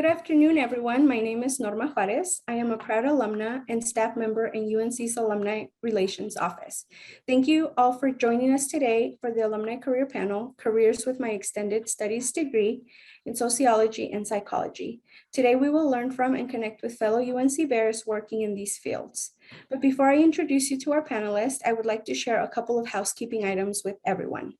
Good afternoon, everyone. My name is Norma Juarez. I am a proud alumna and staff member in UNC's Alumni Relations Office. Thank you all for joining us today for the Alumni Career Panel, Careers with My Extended Studies degree in Sociology and Psychology. Today, we will learn from and connect with fellow UNC Bears working in these fields. But before I introduce you to our panelists, I would like to share a couple of housekeeping items with everyone.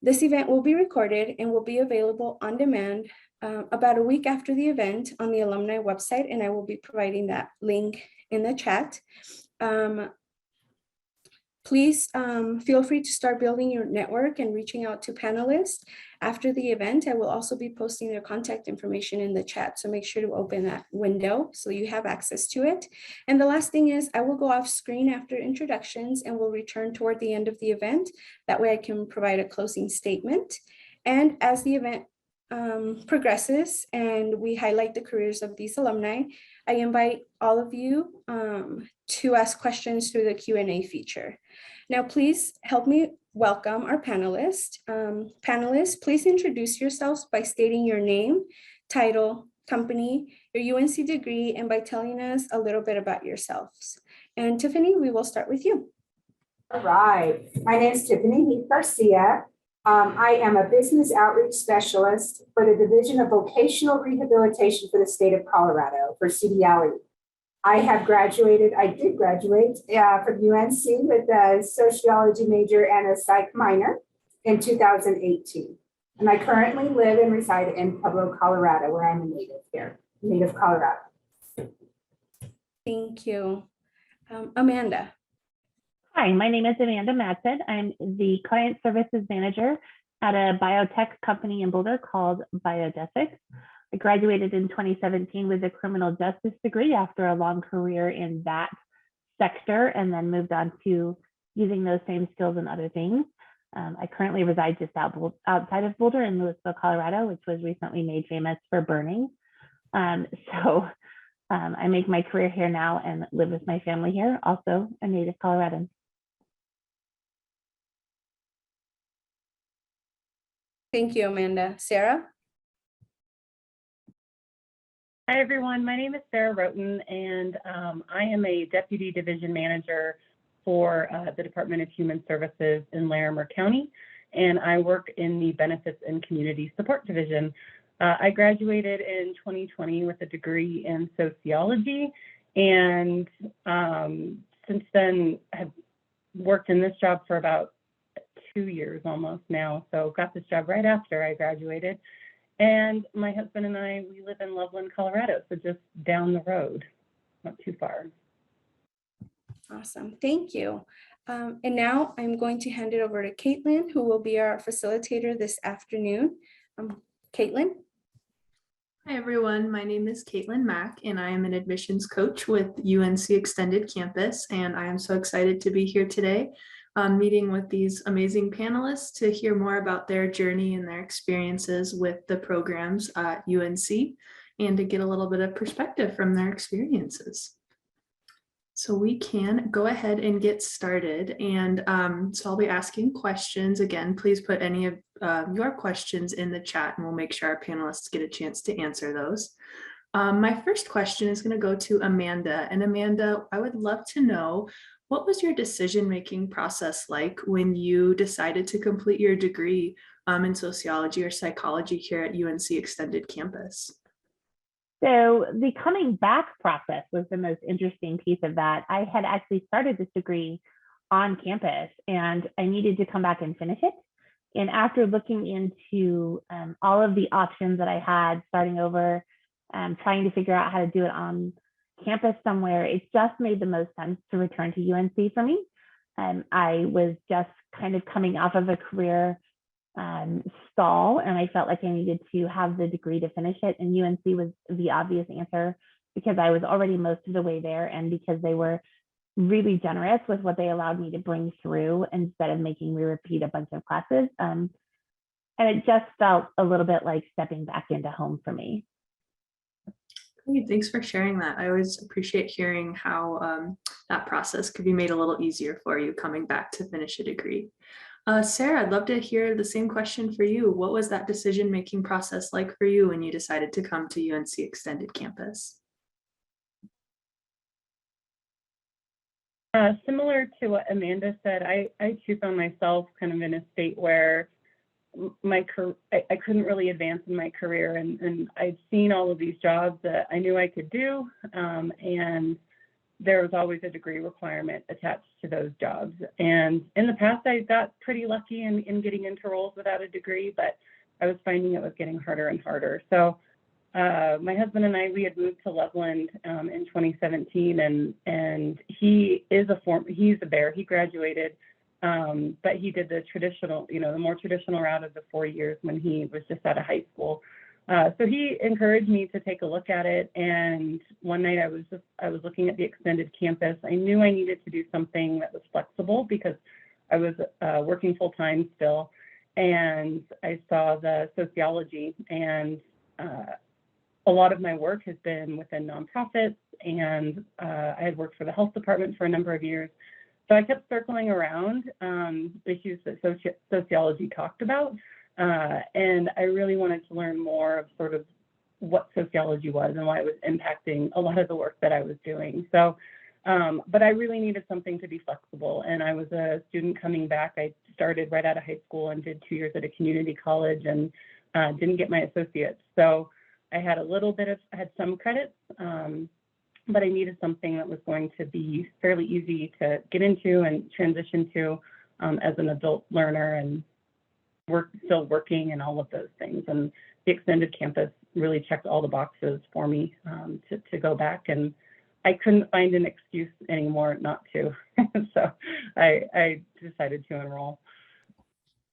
This event will be recorded and will be available on demand about a week after the event on the alumni website, and I will be providing that link in the chat. Please feel free to start building your network and reaching out to panelists. After the event, I will also be posting their contact information in the chat, so make sure to open that window so you have access to it. And the last thing is I will go off screen after introductions and will return toward the end of the event. That way I can provide a closing statement. And as the event progresses and we highlight the careers of these alumni, I invite all of you to ask questions through the Q&A feature. Now, please help me welcome our panelists. Panelists, please introduce yourselves by stating your name, title, company, your UNC degree, and by telling us a little bit about yourselves. And Tiffany, we will start with you. All right. My name is Tiffany Garcia. I am a business outreach specialist for the Division of Vocational Rehabilitation for the state of Colorado, for CDLE. I did graduate from UNC with a sociology major and a psych minor in 2018. And I currently live and reside in Pueblo, Colorado, where I'm a native Colorado. Thank you. Amanda. Hi, my name is Amanda Matson. I'm the Client Services Manager at a biotech company in Boulder called Biodesics. I graduated in 2017 with a criminal justice degree after a long career in that sector, and then moved on to using those same skills in other things. I currently reside just outside of Boulder in Louisville, Colorado, which was recently made famous for burning. I make my career here now and live with my family here, also a native Coloradan. Thank you, Amanda. Sarah? Hi, everyone. My name is Sarah Roten, and I am a Deputy Division Manager for the Department of Human Services in Larimer County, and I work in the Benefits and Community Support Division. I graduated in 2020 with a degree in sociology, and since then have worked in this job for about 2 years almost now. So got this job right after I graduated. And my husband and I, we live in Loveland, Colorado, so just down the road, not too far. Awesome, thank you. And now I'm going to hand it over to Caitlin, who will be our facilitator this afternoon. Caitlin? Hi, everyone. My name is Caitlin Mack, and I am an admissions coach with UNC Extended Campus, and I am so excited to be here today. Meeting with these amazing panelists to hear more about their journey and their experiences with the programs at UNC, and to get a little bit of perspective from their experiences. So we can go ahead and get started. And so I'll be asking questions. Again, please put any of your questions in the chat and we'll make sure our panelists get a chance to answer those. My first question is going to go to Amanda. And Amanda, I would love to know, what was your decision-making process like when you decided to complete your degree in sociology or psychology here at UNC Extended Campus? So the coming back process was the most interesting piece of that. I had actually started this degree on campus and I needed to come back and finish it. And after looking into all of the options that I had, starting over, trying to figure out how to do it on campus somewhere, it just made the most sense to return to UNC for me. I was just kind of coming off of a career stall, and I felt like I needed to have the degree to finish it, and UNC was the obvious answer because I was already most of the way there, and because they were really generous with what they allowed me to bring through instead of making me repeat a bunch of classes. And it just felt a little bit like stepping back into home for me. Great, thanks for sharing that. I always appreciate hearing how that process could be made a little easier for you coming back to finish a degree. Sarah, I'd love to hear the same question for you. What was that decision-making process like for you when you decided to come to UNC Extended Campus? Similar to what Amanda said, I too found myself kind of in a state where I couldn't really advance in my career, and I'd seen all of these jobs that I knew I could do, and there was always a degree requirement attached to those jobs. And in the past, I got pretty lucky in getting into roles without a degree, but I was finding it was getting harder and harder. So my husband and I, we had moved to Loveland in 2017, and he's a Bear. He graduated, but he did the traditional, the more traditional route of the 4 years when he was just out of high school. So he encouraged me to take a look at it. And one night I was looking at the extended campus. I knew I needed to do something that was flexible because I was working full time still. And I saw the sociology, and a lot of my work has been within nonprofits, and I had worked for the health department for a number of years. So I kept circling around issues that sociology talked about. And I really wanted to learn more of sort of what sociology was and why it was impacting a lot of the work that I was doing. So, but I really needed something to be flexible. And I was a student coming back. I started right out of high school and did 2 years at a community college and didn't get my associates. So I had I had some credits, but I needed something that was going to be fairly easy to get into and transition to as an adult learner and still working and all of those things. And the extended campus really checked all the boxes for me to go back, and I couldn't find an excuse anymore not to. So I decided to enroll.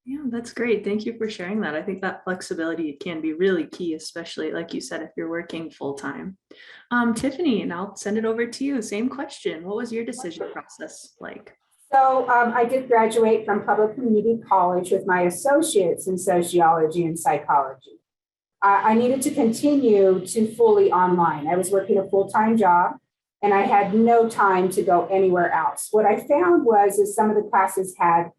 Yeah, that's great. Thank you for sharing that. I think that flexibility can be really key, especially like you said, if you're working full time. Tiffany, and I'll send it over to you. Same question. What was your decision process like? So I did graduate from public community college with my associates in sociology and psychology. I needed to continue to fully online. I was working a full-time job and I had no time to go anywhere else. What I found is some of the classes had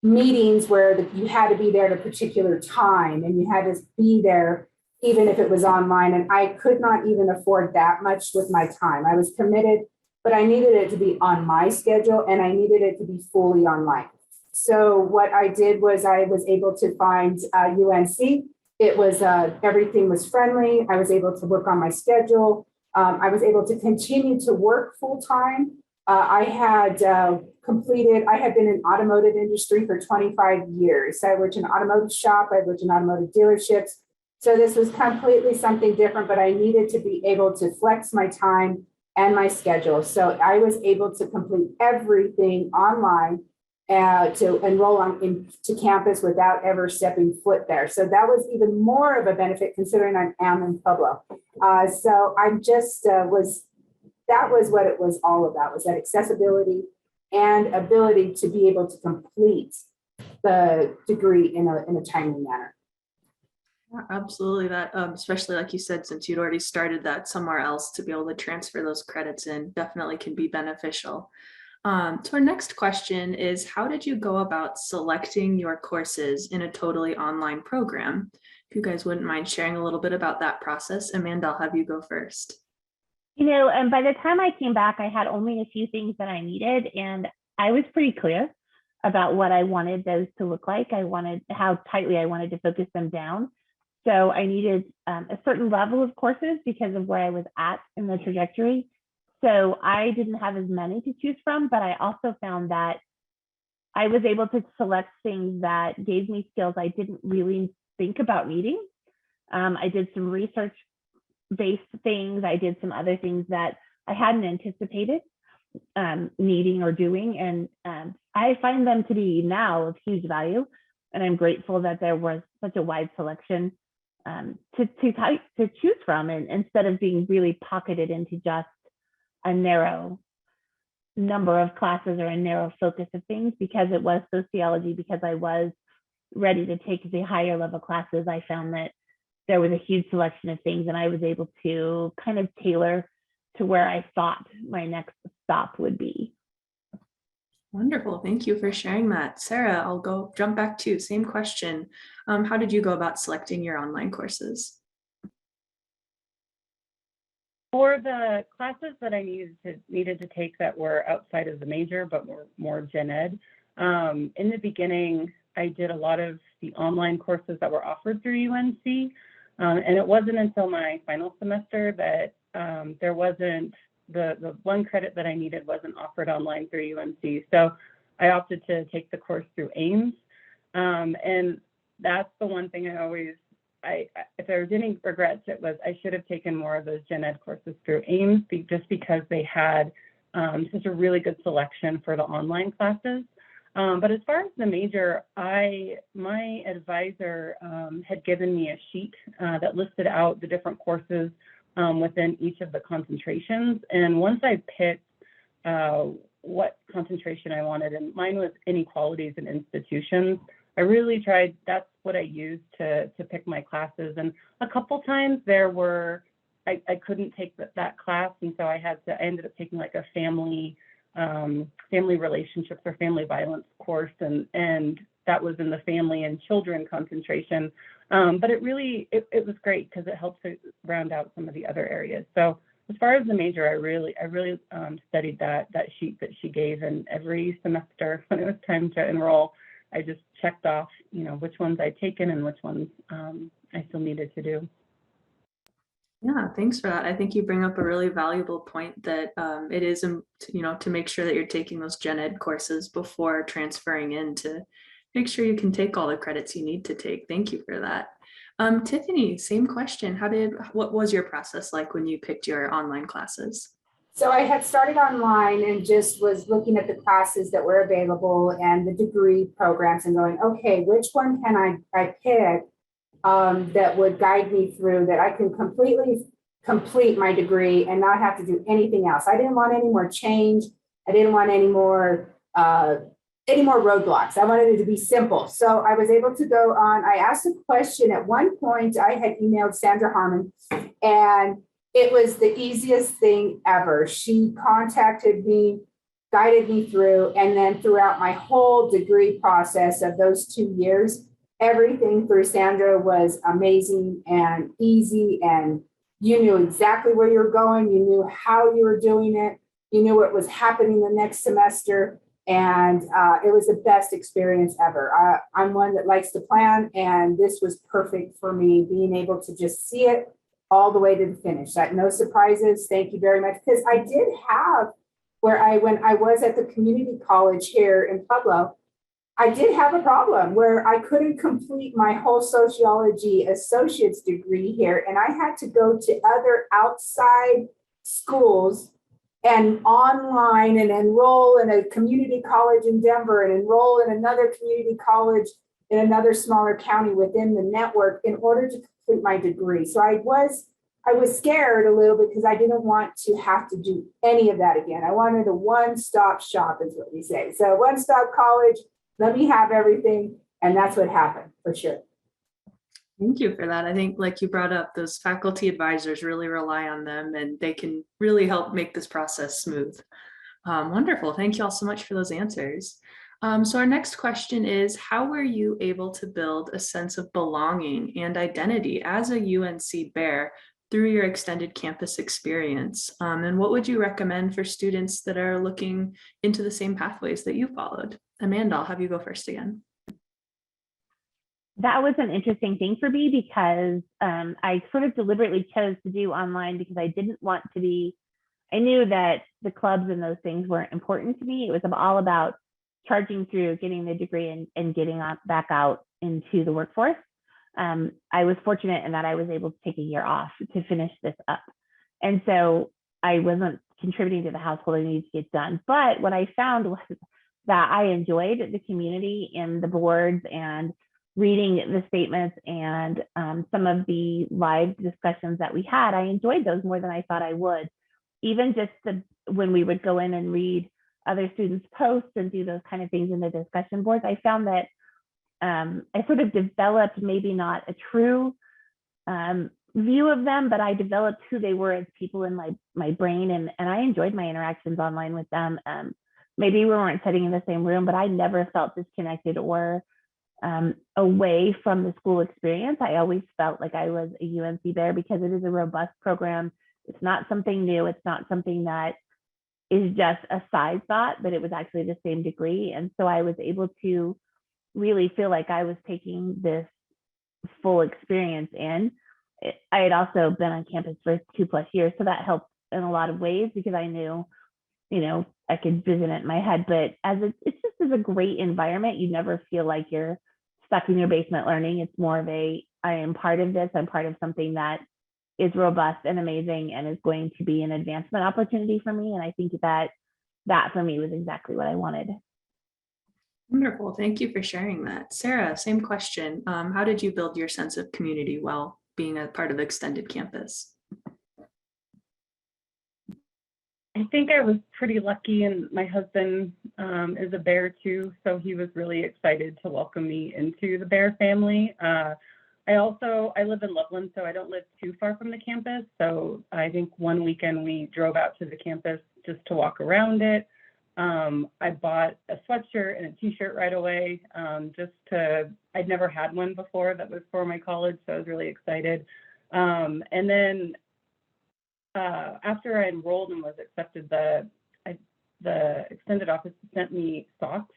meetings where you had to be there at a particular time and you had to be there even if it was online. And I could not even afford that much with my time. I was committed, but I needed it to be on my schedule and I needed it to be fully online. So what I did was I was able to find UNC. It was, everything was friendly. I was able to work on my schedule. I was able to continue to work full time. I had been in automotive industry for 25 years. I worked in an automotive shop. I worked in automotive dealerships. So this was completely something different, but I needed to be able to flex my time and my schedule. So I was able to complete everything online to enroll into campus without ever stepping foot there. So that was even more of a benefit considering I am in Pueblo. So I just that was what it was all about, was that accessibility and ability to be able to complete the degree in a timely manner. Yeah, absolutely. That, especially like you said, since you'd already started that somewhere else, to be able to transfer those credits in definitely can be beneficial. So our next question is, how did you go about selecting your courses in a totally online program? If you guys wouldn't mind sharing a little bit about that process. Amanda, I'll have you go first. And by the time I came back, I had only a few things that I needed, and I was pretty clear about what I wanted those to look like. How tightly I wanted to focus them down. So I needed a certain level of courses because of where I was at in the trajectory. So I didn't have as many to choose from, but I also found that I was able to select things that gave me skills I didn't really think about needing. I did some research-based things. I did some other things that I hadn't anticipated needing or doing. And I find them to be now of huge value. And I'm grateful that there was such a wide selection to choose from, and instead of being really pocketed into just a narrow number of classes or a narrow focus of things. Because it was sociology, because I was ready to take the higher level classes, I found that there was a huge selection of things and I was able to kind of tailor to where I thought my next stop would be. Wonderful. Thank you for sharing that. Sarah, I'll jump back to you. Same question. How did you go about selecting your online courses? For the classes that I needed to take that were outside of the major, but were more gen ed, in the beginning, I did a lot of the online courses that were offered through UNC. And it wasn't until my final semester that there wasn't, the one credit that I needed wasn't offered online through UNC. So I opted to take the course through Ames. And that's the one thing I always, if there was any regrets, it was I should have taken more of those gen ed courses through Ames just because they had such a really good selection for the online classes. But as far as the major, my advisor had given me a sheet that listed out the different courses within each of the concentrations. And once I picked what concentration I wanted, and mine was inequalities in institutions, I really tried, that's what I used to pick my classes. And a couple times there were, I couldn't take that class. And so I ended up taking like a family relationships or family violence course. And that was in the family and children concentration. But it was great because it helped to round out some of the other areas. So as far as the major, I really studied that sheet that she gave, and every semester when it was time to enroll, I just checked off, which ones I'd taken and which ones I still needed to do. Yeah, thanks for that. I think you bring up a really valuable point that it is, to make sure that you're taking those gen ed courses before transferring in to make sure you can take all the credits you need to take. Thank you for that. Tiffany, same question. What was your process like when you picked your online classes? So I had started online and just was looking at the classes that were available and the degree programs and going, okay, which one can I pick that would guide me through, that I can completely complete my degree and not have to do anything else. I didn't want any more change. I didn't want any more roadblocks. I wanted it to be simple. So I was able to go on. I asked a question at one point. I had emailed Sandra Harmon, and it was the easiest thing ever. She contacted me, guided me through, and then throughout my whole degree process of those 2 years, everything through Sandra was amazing and easy, and you knew exactly where you were going. You knew how you were doing it. You knew what was happening the next semester, and it was the best experience ever. I'm one that likes to plan, and this was perfect for me, being able to just see it all the way to the finish. No surprises. Thank you very much. Because I did have, when I was at the community college here in Pueblo, I did have a problem where I couldn't complete my whole sociology associate's degree here. And I had to go to other outside schools and online and enroll in a community college in Denver and enroll in another community college in another smaller county within the network in order to complete my degree. So I was scared a little bit because I didn't want to have to do any of that again. I wanted a one-stop shop, is what we say. So one-stop college, let me have everything. And that's what happened for sure. Thank you for that. I think, like you brought up, those faculty advisors really rely on them, and they can really help make this process smooth. Wonderful. Thank you all so much for those answers. So our next question is, how were you able to build a sense of belonging and identity as a UNC Bear through your extended campus experience? And what would you recommend for students that are looking into the same pathways that you followed? Amanda, I'll have you go first again. That was an interesting thing for me because I sort of deliberately chose to do online because I didn't want to be, I knew that the clubs and those things weren't important to me. It was all about charging through, getting the degree and getting back out into the workforce. I was fortunate in that I was able to take a year off to finish this up. And so I wasn't contributing to the household I needed to get done. But what I found was that I enjoyed the community and the boards and reading the statements and some of the live discussions that we had. I enjoyed those more than I thought I would. Even just when we would go in and read other students' posts and do those kind of things in the discussion boards, I found that I sort of developed maybe not a true view of them, but I developed who they were as people in my brain, and I enjoyed my interactions online with them. maybe we weren't sitting in the same room, but I never felt disconnected or away from the school experience. I always felt like I was a UNC Bear because it is a robust program. It's not something new. It's not something that is just a side thought, but it was actually the same degree. And so I was able to really feel like I was taking this full experience in. I had also been on campus for 2+ years, so that helped in a lot of ways because I knew, I could visit it in my head. But it's just is a great environment. You never feel like you're stuck in your basement learning. It's more of I am part of this. I'm part of something that is robust and amazing and is going to be an advancement opportunity for me. And I think that for me was exactly what I wanted. Wonderful. Thank you for sharing that. Sarah, same question. How did you build your sense of community while being a part of extended campus? I think I was pretty lucky, and my husband is a Bear too, so he was really excited to welcome me into the Bear family. I live in Loveland, so I don't live too far from the campus. So I think one weekend we drove out to the campus just to walk around it. I bought a sweatshirt and a t-shirt right away. I'd never had one before that was for my college, so I was really excited. And then after I enrolled and was accepted, the extended office sent me socks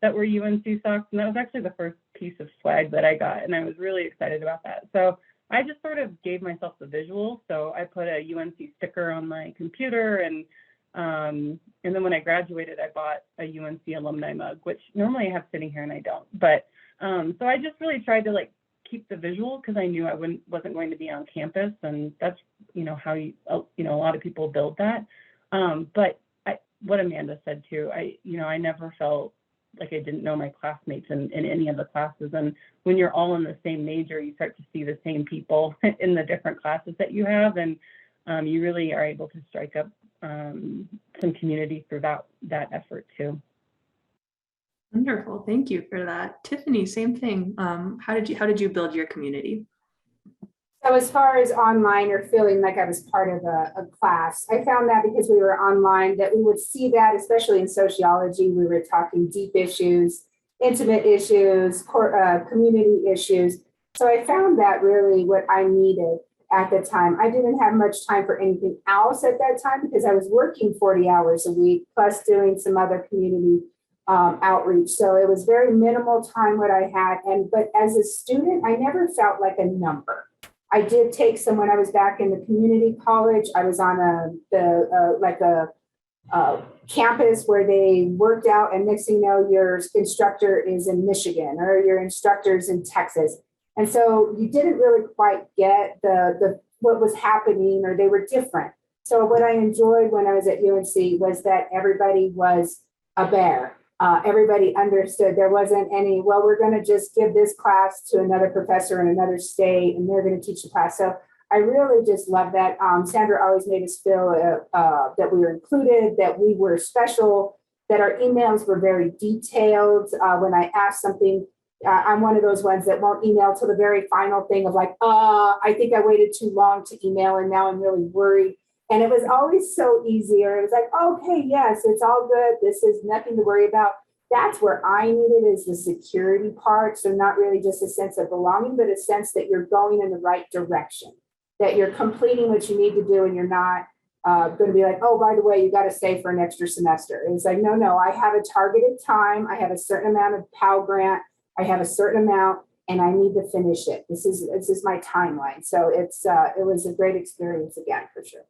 that were UNC socks, and that was actually the first piece of swag that I got, and I was really excited about that. So I just sort of gave myself the visual. So I put a UNC sticker on my computer, and then when I graduated, I bought a UNC alumni mug, which normally I have sitting here and I don't. But so I just really tried to keep the visual because I knew I wasn't going to be on campus, and that's how a lot of people build that. But what Amanda said too, I never felt like I didn't know my classmates in any of the classes. And when you're all in the same major, you start to see the same people in the different classes that you have, and you really are able to strike up some community through that effort too. Wonderful. Thank you for that. Tiffany, same thing. How did you build your community? So as far as online or feeling like I was part of a class, I found that because we were online that we would see that, especially in sociology, we were talking deep issues, intimate issues, community issues. So I found that really what I needed at the time. I didn't have much time for anything else at that time because I was working 40 hours a week, plus doing some other community outreach. So it was very minimal time what I had. But as a student, I never felt like a number. I did take some when I was back in the community college. I was on a campus where they worked out, and next thing you know, your instructor is in Michigan or your instructor's in Texas. And so you didn't really quite get the what was happening, or they were different. So what I enjoyed when I was at UNC was that everybody was a bear. Everybody understood. There wasn't any, well, we're going to just give this class to another professor in another state and they're going to teach the class. So I really just love that. Sandra always made us feel that we were included, that we were special, that our emails were very detailed. When I asked something, I'm one of those ones that won't email till the very final thing of I think I waited too long to email and now I'm really worried. And it was always so easy, or it was okay, yes, it's all good. This is nothing to worry about. That's where I needed is the security part. So not really just a sense of belonging, but a sense that you're going in the right direction, that you're completing what you need to do and you're not going to be oh, by the way, you got to stay for an extra semester. It's no, I have a targeted time. I have a certain amount of Pell Grant. I have a certain amount and I need to finish it. This is my timeline. So it was a great experience again, for sure.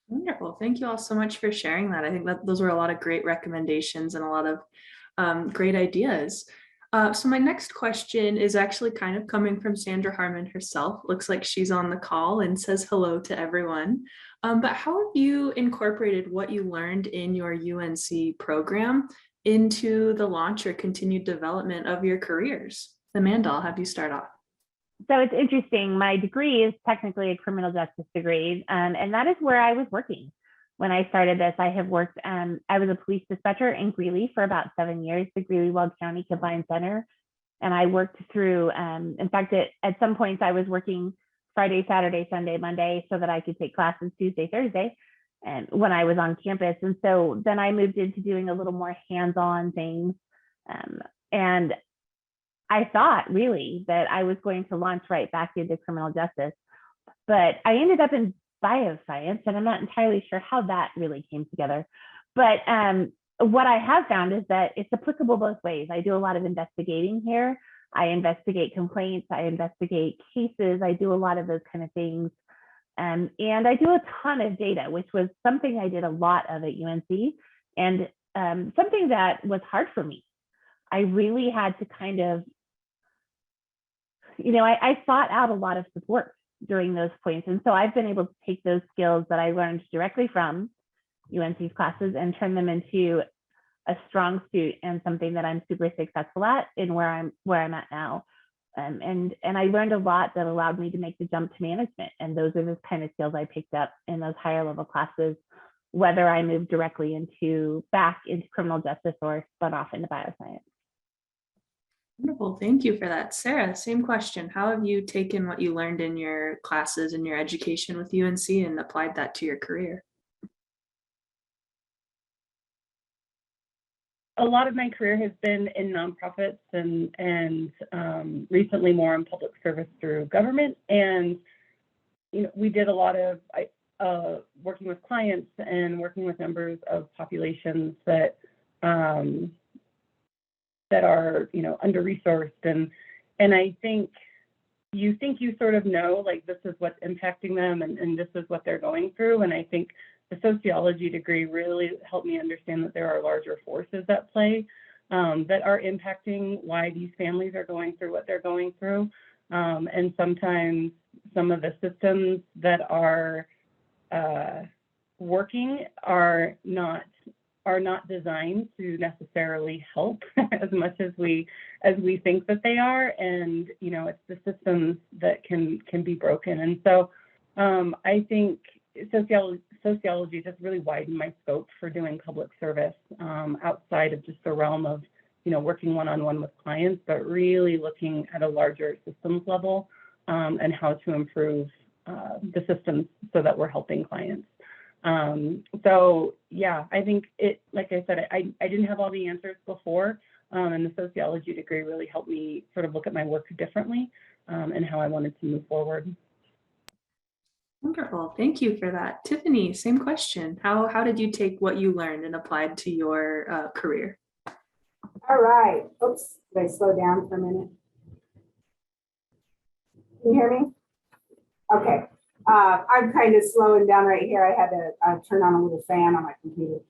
Wonderful. Thank you all so much for sharing that. I think that those were a lot of great recommendations and a lot of great ideas. So my next question is actually kind of coming from Sandra Harmon herself. Looks like she's on the call and says hello to everyone. But how have you incorporated what you learned in your UNC program into the launch or continued development of your careers? Amanda, I'll have you start off. So it's interesting. My degree is technically a criminal justice degree, and that is where I was working. When I started this, I have worked, I was a police dispatcher in Greeley for about 7 years, the Greeley-Weld County Combined Center. And I worked through, in fact, at some points I was working Friday, Saturday, Sunday, Monday, so that I could take classes Tuesday, Thursday. and when I was on campus. And so then I moved into doing a little more hands-on things. And I thought really that I was going to launch right back into criminal justice, but I ended up in bioscience, and I'm not entirely sure how that really came together. But what I have found is that it's applicable both ways. I do a lot of investigating here. I investigate complaints, I investigate cases, I do a lot of those kind of things. And I do a ton of data, which was something I did a lot of at UNC, and something that was hard for me. I really had to kind of, I sought out a lot of support during those points. And so I've been able to take those skills that I learned directly from UNC's classes and turn them into a strong suit and something that I'm super successful at and where I'm at now. And I learned a lot that allowed me to make the jump to management. And those are the kind of skills I picked up in those higher level classes, whether I moved directly back into criminal justice or spun off into bioscience. Wonderful. Thank you for that. Sarah, same question. How have you taken what you learned in your classes and your education with UNC and applied that to your career? A lot of my career has been in nonprofits and recently more in public service through government. And we did a lot of working with clients and working with members of populations that are under-resourced, and I think you sort of know, like, this is what's impacting them and this is what they're going through. And I think the sociology degree really helped me understand that there are larger forces at play that are impacting why these families are going through what they're going through. And sometimes some of the systems that are working are not designed to necessarily help as much as we think that they are. And it's the systems that can be broken. And so I think sociology just really widened my scope for doing public service outside of just the realm of working one-on-one with clients, but really looking at a larger systems level and how to improve the systems so that we're helping clients. So yeah, I think like I said, I didn't have all the answers before, and the sociology degree really helped me sort of look at my work differently and how I wanted to move forward. Wonderful. Thank you for that. Tiffany, same question. How did you take what you learned and applied to your career? All right. Oops, did I slow down for a minute? Can you hear me? Okay. I'm kind of slowing down right here. I had to turn on a little fan on my computer.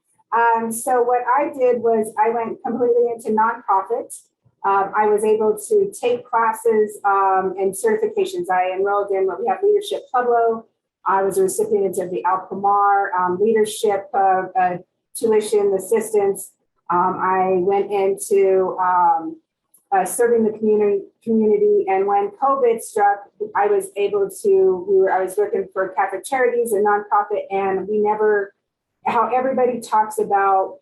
So what I did was I went completely into nonprofits. I was able to take classes and certifications. I enrolled in what we have Leadership Pueblo. I was a recipient of the Alpamar leadership tuition assistance. I went into serving the community, and when COVID struck, I was able to. I was working for Catholic Charities, a nonprofit, and we never. How everybody talks about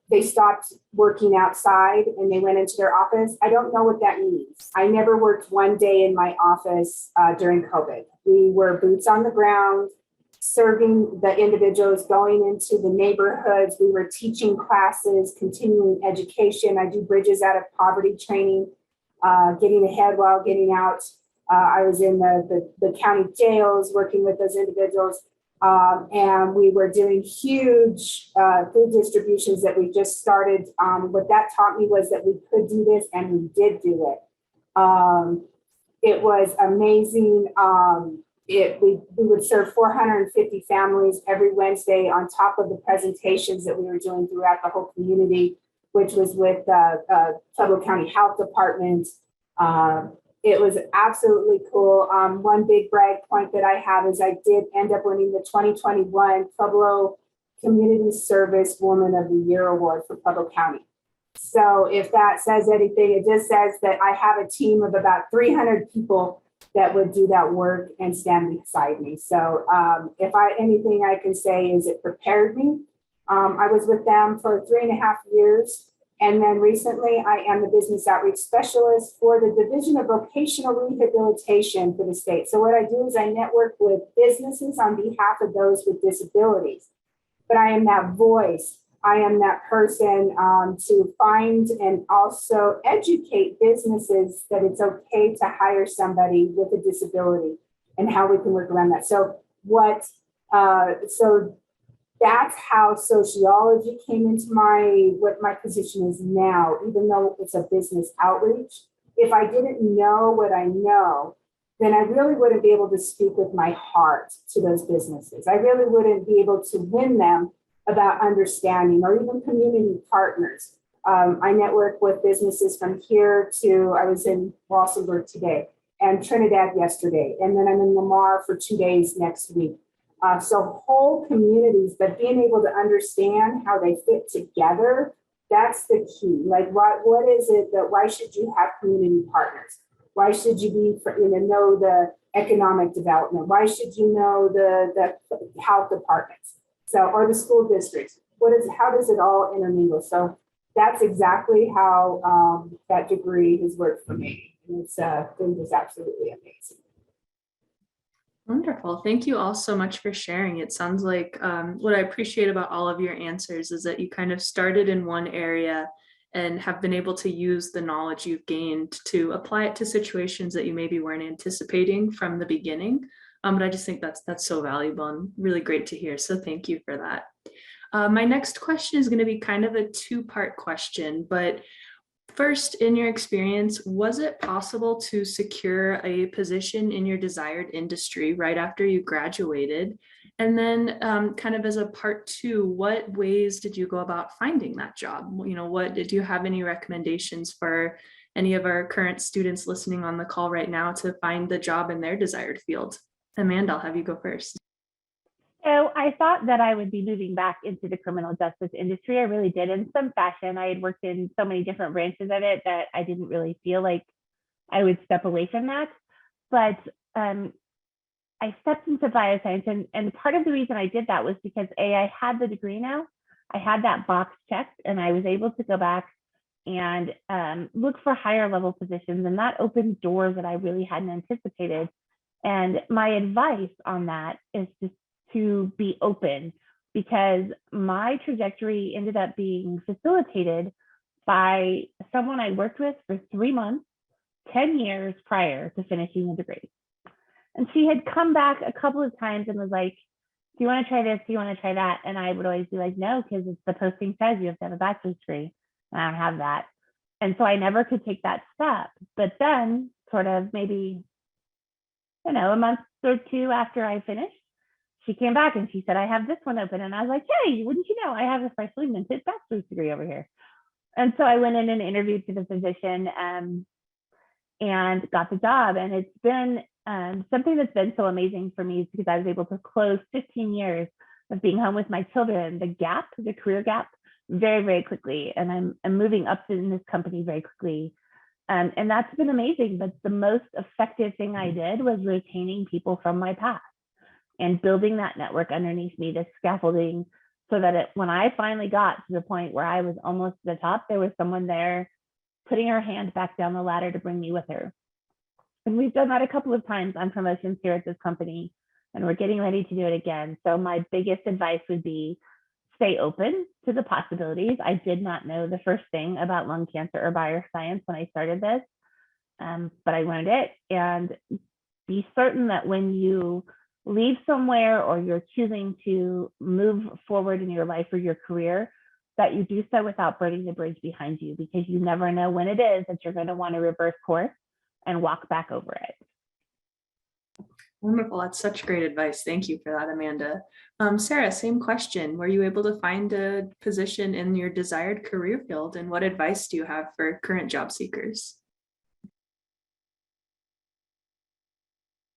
they stopped working outside and they went into their office. I don't know what that means. I never worked one day in my office during COVID. We were boots on the ground, serving the individuals, going into the neighborhoods. We were teaching classes, continuing education. I do bridges out of poverty training, getting ahead while getting out. I was in the county jails working with those individuals. And we were doing huge food distributions that we just started. What that taught me was that we could do this, and we did do it. It was amazing. We would serve 450 families every Wednesday on top of the presentations that we were doing throughout the whole community, which was with Pueblo County Health Department. It was absolutely cool. One big brag point that I have is I did end up winning the 2021 Pueblo Community Service Woman of the Year Award for Pueblo County. So if that says anything, it just says that I have a team of about 300 people that would do that work and stand beside me. So if anything I can say is it prepared me. I was with them for 3.5 years. And then recently, I am the business outreach specialist for the Division of Vocational Rehabilitation for the state. So what I do is I network with businesses on behalf of those with disabilities. But I am that voice. I am that person to find and also educate businesses that it's okay to hire somebody with a disability and how we can work around that. So that's how sociology came into what my position is now, even though it's a business outreach. If I didn't know what I know, then I really wouldn't be able to speak with my heart to those businesses. I really wouldn't be able to win them about understanding or even community partners. I network with businesses from here to, I was in Walsenburg today and Trinidad yesterday, and then I'm in Lamar for 2 days next week. So whole communities, but being able to understand how they fit together, that's the key. Like what is it that, why should you have community partners? Why should you know the economic development? Why should you know the health departments? So, or the school districts, how does it all intermingle? So that's exactly how that degree has worked for me. And it's been just absolutely amazing. Wonderful. Thank you all so much for sharing. It sounds like what I appreciate about all of your answers is that you kind of started in one area and have been able to use the knowledge you've gained to apply it to situations that you maybe weren't anticipating from the beginning. But I just think that's so valuable and really great to hear. So thank you for that. My next question is going to be kind of a two-part question, but first, in your experience, was it possible to secure a position in your desired industry right after you graduated? And then kind of as a part two, what ways did you go about finding that job? Did you have any recommendations for any of our current students listening on the call right now to find the job in their desired field? Amanda, I'll have you go first. So I thought that I would be moving back into the criminal justice industry. I really did in some fashion. I had worked in so many different branches of it that I didn't really feel like I would step away from that. But I stepped into bioscience, and part of the reason I did that was because I had the degree now. I had that box checked, and I was able to go back and look for higher level positions, and that opened doors that I really hadn't anticipated. And my advice on that is just to be open, because my trajectory ended up being facilitated by someone I worked with for 3 months, 10 years prior to finishing the degree. And she had come back a couple of times and was like, do you want to try this? Do you want to try that? And I would always be like, no, because it's the posting says you have to have a bachelor's degree. And I don't have that. And so I never could take that step. But then sort of maybe, a month or two after I finished, she came back and she said, I have this one open. And I was like, hey, wouldn't you know, I have a freshly minted bachelor's degree over here. And so I went in and interviewed for the position and got the job. And it's been something that's been so amazing for me, because I was able to close 15 years of being home with my children, the career gap, very, very quickly. And I'm moving up in this company very quickly. And that's been amazing. But the most effective thing I did was retaining people from my past and building that network underneath me, the scaffolding, so that when I finally got to the point where I was almost at the top, there was someone there putting her hand back down the ladder to bring me with her. And we've done that a couple of times on promotions here at this company, and we're getting ready to do it again. So my biggest advice would be stay open to the possibilities. I did not know the first thing about lung cancer or bioscience when I started this, but I learned it. And be certain that when you leave somewhere or you're choosing to move forward in your life or your career, that you do so without burning the bridge behind you, because you never know when it is that you're going to want to reverse course and walk back over it. Wonderful. That's such great advice. Thank you for that, Amanda. Sarah, same question. Were you able to find a position in your desired career field, and what advice do you have for current job seekers?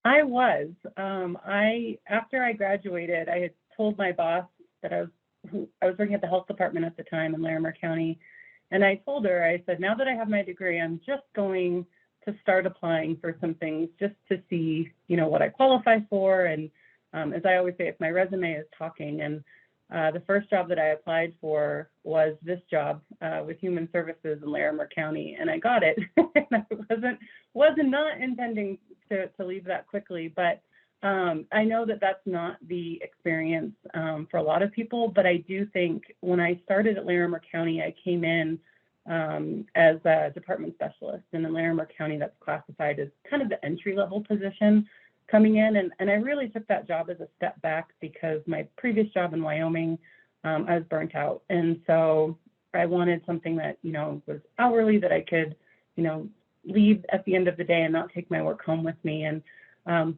I was. After I graduated, I had told my boss that I was working at the health department at the time in Larimer County. And I told her, I said, now that I have my degree, I'm just going to start applying for some things just to see, what I qualify for. And as I always say, if my resume is talking. And the first job that I applied for was this job with Human Services in Larimer County, and I got it. And I wasn't not intending to leave that quickly, but I know that that's not the experience for a lot of people. But I do think when I started at Larimer County, I came in as a department specialist, and in Larimer County, that's classified as kind of the entry-level position coming in, and I really took that job as a step back because my previous job in Wyoming, I was burnt out, and so I wanted something that, you know, was hourly, that I could, you know, leave at the end of the day and not take my work home with me. And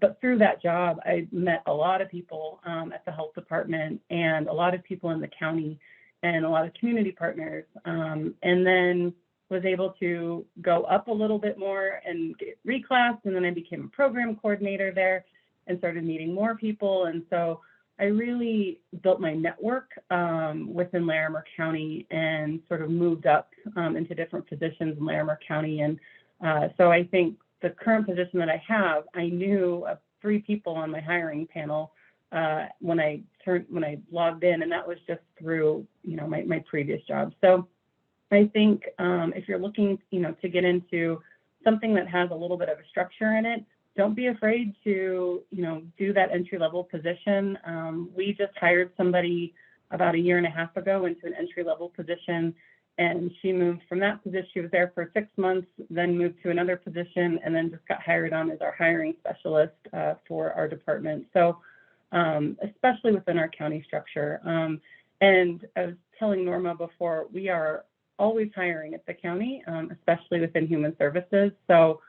but through that job, I met a lot of people at the health department, and a lot of people in the county, and a lot of community partners, and then was able to go up a little bit more and get reclassed, and then I became a program coordinator there and started meeting more people. And so I really built my network within Larimer County and sort of moved up into different positions in Larimer County. And so I think the current position that I have, I knew of 3 people on my hiring panel when I logged in, and that was just through, you know, my previous job. So I think if you're looking, you know, to get into something that has a little bit of a structure in it, don't be afraid to, you know, do that entry-level position. We just hired somebody about 1.5 years ago into an entry-level position, and she moved from that position. She was there for 6 months, then moved to another position, and then just got hired on as our hiring specialist for our department. So especially within our county structure. And I was telling Norma before, we are always hiring at the county, especially within human services. So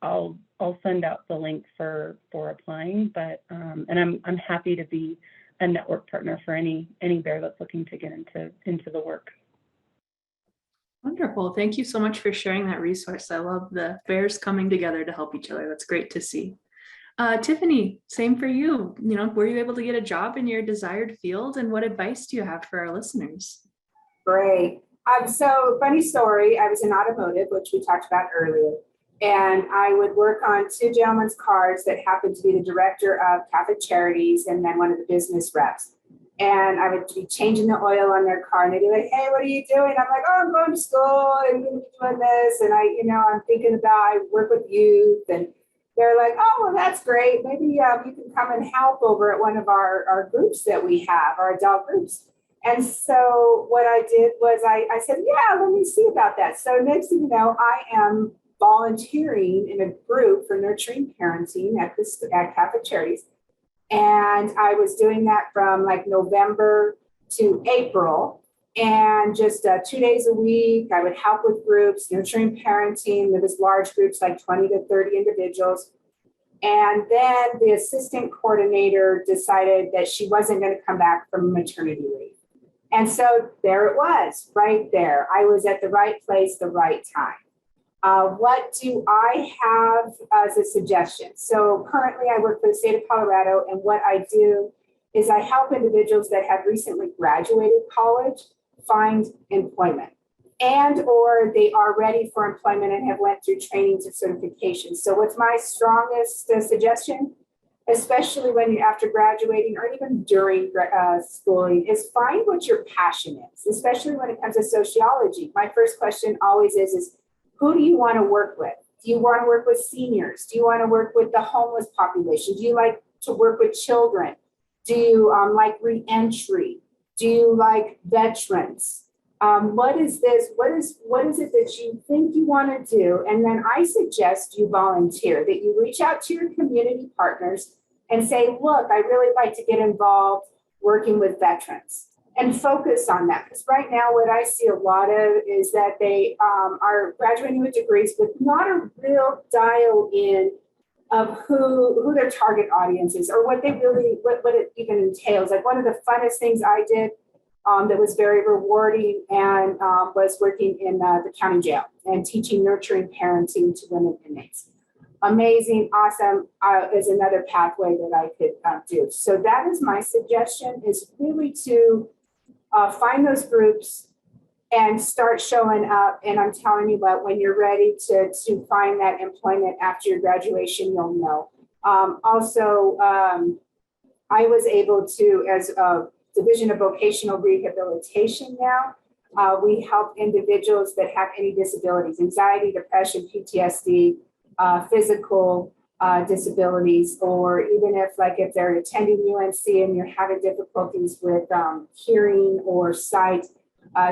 I'll send out the link for applying, but and I'm happy to be a network partner for any bear that's looking to get into the work. Wonderful. Thank you so much for sharing that resource. I love the bears coming together to help each other. That's great to see. Tiffany, same for you. You know, were you able to get a job in your desired field, and what advice do you have for our listeners? Great. So funny story, I was in automotive, which we talked about earlier, and I would work on 2 gentlemen's cars that happened to be the director of Catholic Charities and then one of the business reps. And I would be changing the oil on their car, and they'd be like, "Hey, what are you doing?" I'm like, "Oh, I'm going to school and doing this." And I'm thinking about, I work with youth, and they're like, "Oh, well, that's great. Maybe you can come and help over at one of our groups that we have, our adult groups." And so what I did was I said, "Yeah, let me see about that." So next thing you know, I am volunteering in a group for nurturing parenting at Catholic Charities. And I was doing that from like November to April. And just 2 days a week, I would help with groups, nurturing parenting. There was large groups, like 20 to 30 individuals. And then the assistant coordinator decided that she wasn't going to come back from maternity leave. And so there it was, right there. I was at the right place, the right time. What do I have as a suggestion? So currently I work for the state of Colorado, and what I do is I help individuals that have recently graduated college find employment, and or they are ready for employment and have went through trainings or certifications. So what's my strongest suggestion, especially when you're after graduating or even during schooling, is find what your passion is, especially when it comes to sociology. My first question always is who do you want to work with? Do you want to work with seniors? Do you want to work with the homeless population? Do you like to work with children? Do you like reentry? Do you like veterans? What is this? What is it that you think you want to do? And then I suggest you volunteer, that you reach out to your community partners and say, look, I really like to get involved working with veterans, and focus on that. Because right now what I see a lot of is that they are graduating with degrees with not a real dial in of who their target audience is, or what they really, what it even entails. Like one of the funnest things I did that was very rewarding and was working in the county jail and teaching nurturing parenting to women inmates. Amazing, awesome is another pathway that I could do. So that is my suggestion, is really to find those groups and start showing up. And I'm telling you what, when you're ready to find that employment after your graduation, you'll know. I was able to, as Division of Vocational Rehabilitation now. We help individuals that have any disabilities, anxiety, depression, PTSD, physical disabilities, or even if they're attending UNC and you're having difficulties with hearing or sight,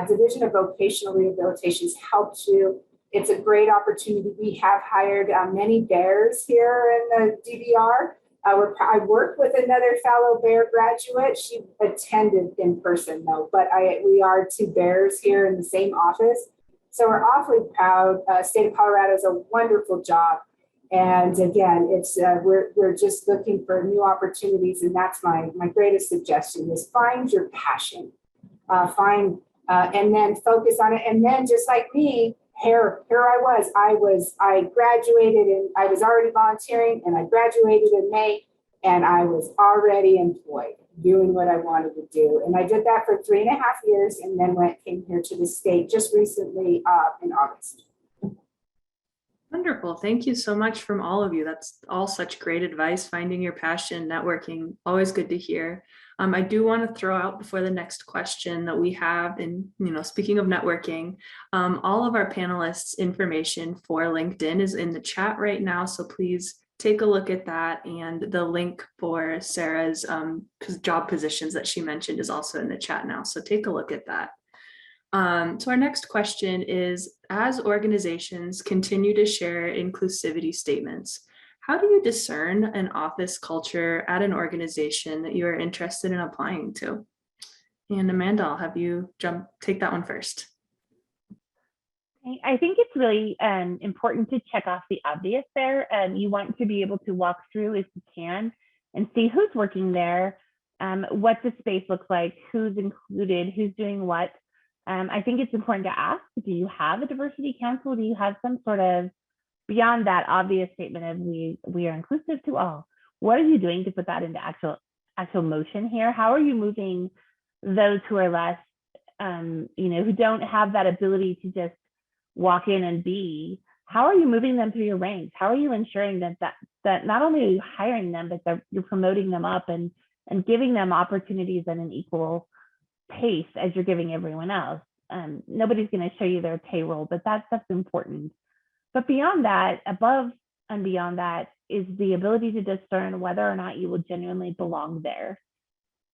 Division of Vocational Rehabilitation has helped you. It's a great opportunity. We have hired many bears here in the DVR. I work with another fellow Bear graduate. She attended in person though, but we are two bears here in the same office. So we're awfully proud. State of Colorado is a wonderful job. And again, it's we're just looking for new opportunities. And that's my greatest suggestion is find your passion, and then focus on it. And then just like me, here I graduated and I was already volunteering, and I graduated in May, and I was already employed doing what I wanted to do. And I did that for 3.5 years, and then came here to the state just recently in August. Wonderful. Thank you so much from all of you. That's all such great advice. Finding your passion, networking, always good to hear. I do want to throw out before the next question that we have, and speaking of networking, all of our panelists' information for LinkedIn is in the chat right now. So please take a look at that. And the link for Sarah's job positions that she mentioned is also in the chat now. So take a look at that. So our next question is, as organizations continue to share inclusivity statements, how do you discern an office culture at an organization that you are interested in applying to? And Amanda, I'll have you take that one first. I think it's really important to check off the obvious there. You want to be able to walk through, if you can, and see who's working there, what the space looks like, who's included, who's doing what. I think it's important to ask, do you have a diversity council? Do you have some sort of, beyond that obvious statement of we are inclusive to all? What are you doing to put that into actual motion here? How are you moving those who are less, who don't have that ability to just walk in and be? How are you moving them through your ranks? How are you ensuring that not only are you hiring them, but you're promoting them up and giving them opportunities at an equal pace as you're giving everyone else? Nobody's going to show you their payroll, but that stuff's important. But beyond that, above and beyond that, is the ability to discern whether or not you will genuinely belong there.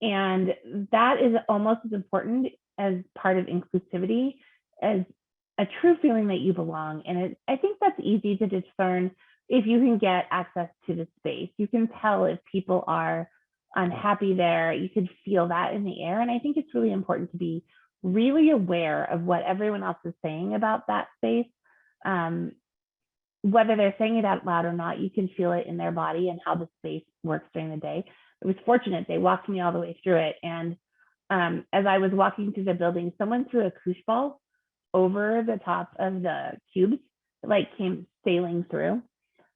And that is almost as important as part of inclusivity as a true feeling that you belong. And I think that's easy to discern if you can get access to the space. You can tell if people are unhappy there. You can feel that in the air. And I think it's really important to be really aware of what everyone else is saying about that space. Whether they're saying it out loud or not, you can feel it in their body and how the space works during the day. I was fortunate, they walked me all the way through it. And as I was walking through the building, someone threw a koosh ball over the top of the cubes, like came sailing through.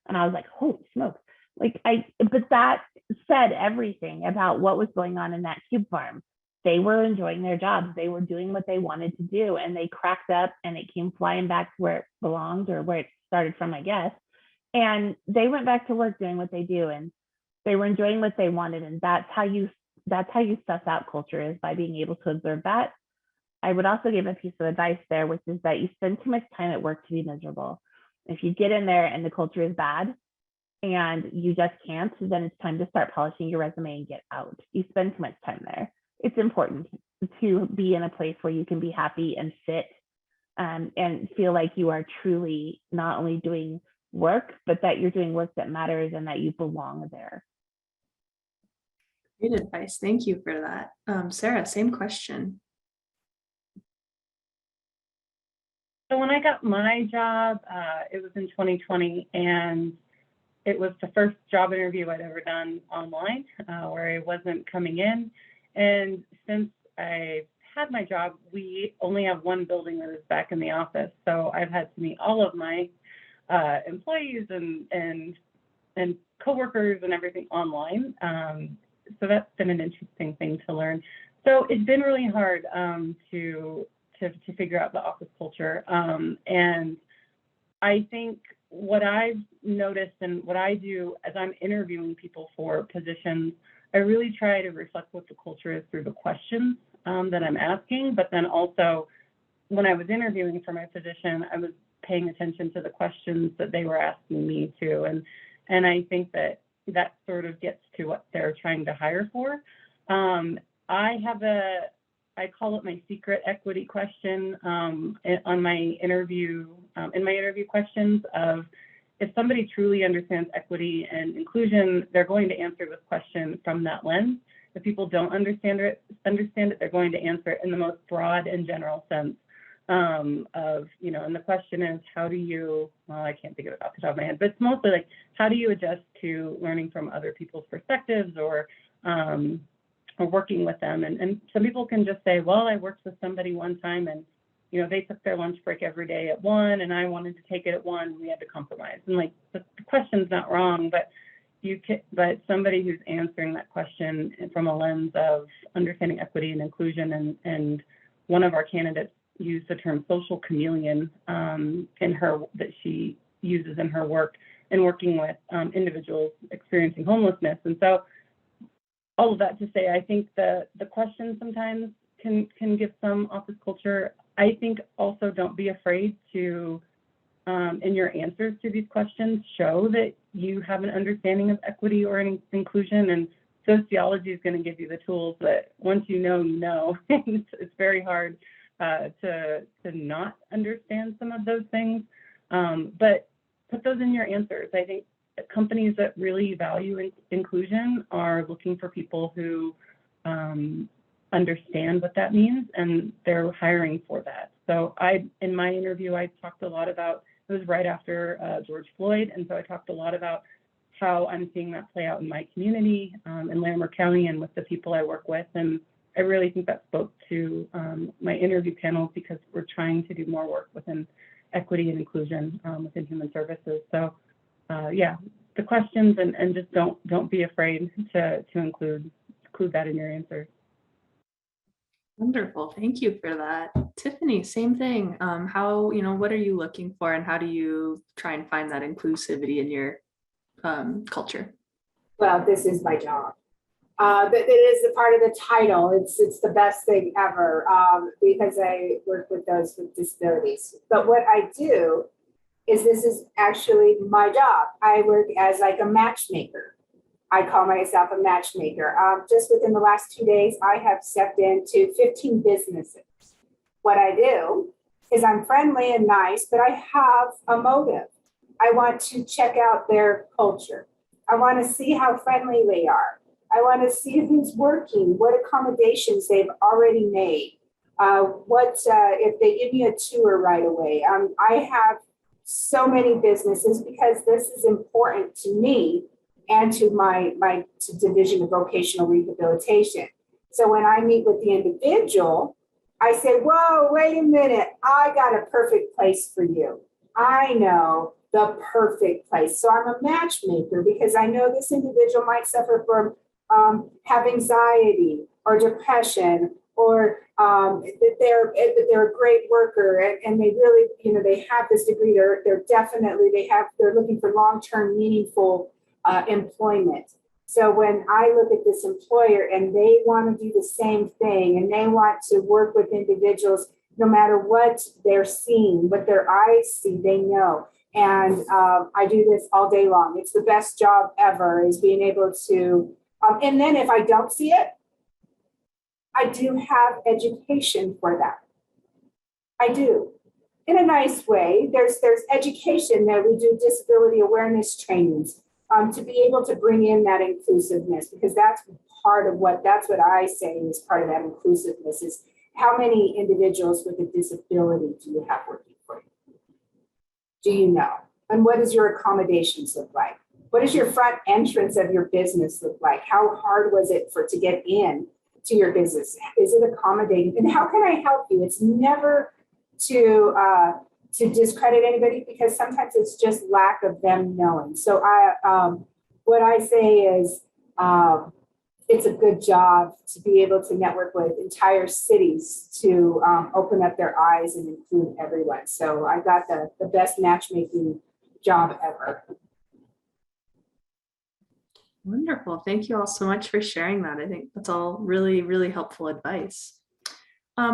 And I was like, holy smokes. But that said everything about what was going on in that cube farm. They were enjoying their jobs. They were doing what they wanted to do, and they cracked up and it came flying back to where it belonged, or where it started from, I guess. And they went back to work doing what they do, and they were enjoying what they wanted. And that's how you suss out culture, is by being able to observe that. I would also give a piece of advice there, which is that you spend too much time at work to be miserable. If you get in there and the culture is bad and you just can't, then it's time to start polishing your resume and get out. You spend too much time there. It's important to be in a place where you can be happy and fit and feel like you are truly not only doing work, but that you're doing work that matters and that you belong there. Great advice. Thank you for that. Sarah, same question. So when I got my job, it was in 2020, and it was the first job interview I'd ever done online, where I wasn't coming in. And since I had my job, we only have one building that is back in the office. So I've had to meet all of my employees and coworkers and everything online. So that's been an interesting thing to learn. So it's been really hard to figure out the office culture. And I think what I've noticed and what I do as I'm interviewing people for positions, I really try to reflect what the culture is through the questions that I'm asking, but then also when I was interviewing for my position, I was paying attention to the questions that they were asking me too. And I think that sort of gets to what they're trying to hire for. I call it my secret equity question on my interview, in my interview questions of, if somebody truly understands equity and inclusion, they're going to answer this question from that lens. If people don't understand it, they're going to answer it in the most broad and general sense of, you know, and the question is, how do you, well, I can't think of it off the top of my head, but it's mostly like, how do you adjust to learning from other people's perspectives or working with them? And some people can just say, well, I worked with somebody one time and, you know, they took their lunch break every day at 1 and I wanted to take it at 1 and we had to compromise. And like, the question's not wrong, but but somebody who's answering that question from a lens of understanding equity and inclusion, and one of our candidates used the term social chameleon that she uses in her work and working with individuals experiencing homelessness. And so all of that to say, I think the questions sometimes can give some office culture. I think also don't be afraid to, in your answers to these questions, show that you have an understanding of equity or inclusion. And sociology is going to give you the tools that once you know. It's very hard to not understand some of those things. But put those in your answers. I think companies that really value inclusion are looking for people who understand what that means, and they're hiring for that. So in my interview, I talked a lot about, it was right after George Floyd, and so I talked a lot about how I'm seeing that play out in my community in Larimer County and with the people I work with. And I really think that spoke to my interview panel, because we're trying to do more work within equity and inclusion within human services. So yeah, the questions, and just don't be afraid to include that in your answers. Wonderful. Thank you for that. Tiffany, same thing. What are you looking for and how do you try and find that inclusivity in your culture? Well, this is my job. It is a part of the title. It's the best thing ever because I work with those with disabilities. But what I do is, this is actually my job. I work as like a matchmaker. I call myself a matchmaker. Just within the last 2 days, I have stepped into 15 businesses. What I do is I'm friendly and nice, but I have a motive. I want to check out their culture. I want to see how friendly they are. I want to see who's working, what accommodations they've already made, if they give me a tour right away. I have so many businesses because this is important to me and to my division of vocational rehabilitation. So when I meet with the individual, I say, whoa, wait a minute, I got a perfect place for you. I know the perfect place. So I'm a matchmaker because I know this individual might suffer from have anxiety or depression, or that they're a great worker and they really, they have this degree. They're looking for long-term meaningful employment. So when I look at this employer and they want to do the same thing and they want to work with individuals, no matter what they're seeing, what their eyes see, they know. And I do this all day long. It's the best job ever, is being able to, and then if I don't see it, I do have education for that. I do. In a nice way, there's education that we do, disability awareness trainings, to be able to bring in that inclusiveness, because that's what I say is part of that inclusiveness, is how many individuals with a disability do you have working for you? Do you know? And what does your accommodations look like? What does your front entrance of your business look like? How hard was it to get in to your business? Is it accommodating? And how can I help you? It's never to discredit anybody, because sometimes it's just lack of them knowing. So what I say is, it's a good job to be able to network with entire cities to open up their eyes and include everyone. So I got the best matchmaking job ever. Wonderful. Thank you all so much for sharing that. I think that's all really, really helpful advice.